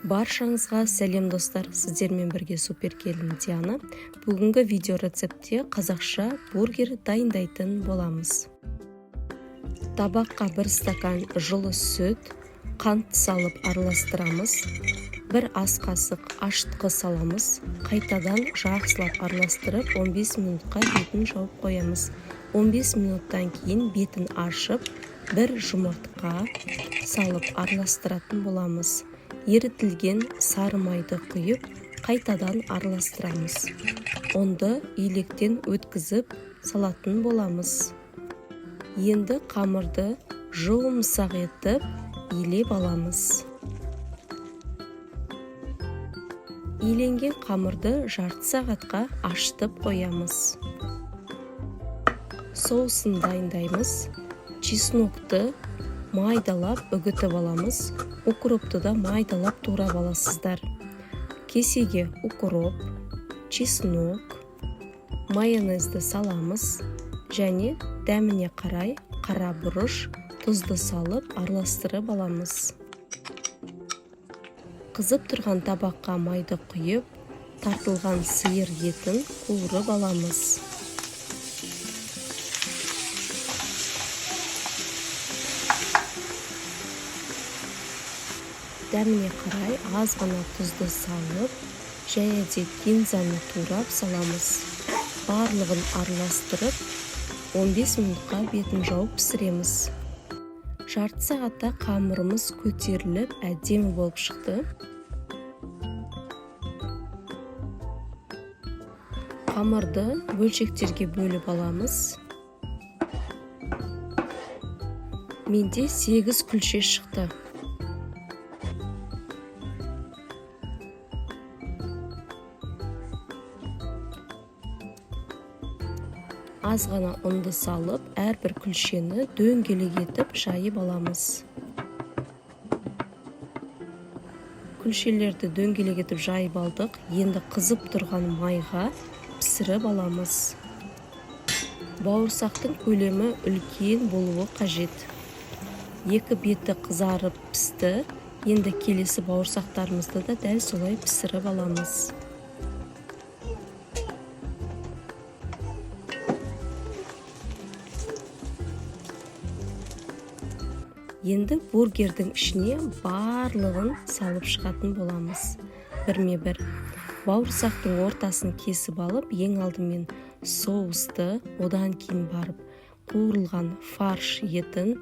Баршаңызға сәлем достар, сіздермен бірге супер келін Диана. Бүгінгі видео рецептте қазақша бургер дайындайтын боламыз. Табаққа 1 стакан жылы сүт, қант салып араластырамыз. 1 ас қасық ашытқы саламыз. Қайтадан жақсылап араластырып 15 минутқа бетін жауып қоямыз. 15 минуттан кейін бетін ашып, 1 жұмыртқа салып араластыратын боламыз. Ерітілген сары майды құйып, қайтадан араластырамыз. Онды илектен өткізіп салатын боламыз. Енді қамырды жуымсақ етіп илеп аламыз. Иленген қамырды жарты сағатқа ашытып қоямыз. Соусын дайындаймыз. Чеснокты майдалап үгітіп аламыз. Укропты да майдалап турап аласыздар. Кесеге укроп, чеснок, майонезді саламыз. Және дәміне қарай қара бұрыш, тұзды салып араластырып аламыз. Қызып тұрған табаққа майды құйып, тартылған сиыр етін қуырып аламыз. Дәміне қарай аз ғана тұзды салып, және гинзаны турап саламыз. Барлығын араластырып, 15 минутқа бетін жауып пісіреміз. Жарты сағатта қамырымыз көтеріліп, әдемі болып шықты. Қамырды бөлшектерге бөліп аламыз. Менде 8 күлше шықты. Аз ғана ұнды салып, әрбір күлшені дөңгелек етіп жайып аламыз. Күлшелерді дөңгелек етіп жайып алдық. Енді қызып тұрған майға пісіріп аламыз. Бауырсақтың көлемі үлкен болуы қажет. Екі беті қызарып пісті. Енді келесі бауырсақтарымызды да дәл солай пісіріп аламыз. Енді бургердің ішіне барлығын салып шығатын боламыз. Бірме-бір. Бауырсақтың ортасын кесіп алып, ең алдымен соусты, одан кейін барып қуырылған фарш етін,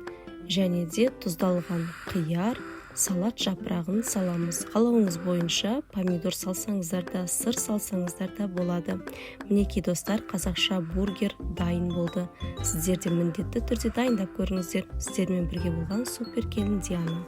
және де тұздалған қияр, салат жапырағын саламыз. Қалауыңыз бойынша помидор салсаңыздар да, сыр салсаңыздар да болады. Мінекей достар, қазақша бургер дайын болды. Сіздер де міндетті түрде дайындап көріңіздер. Сіздермен бірге болған супер келін Диана.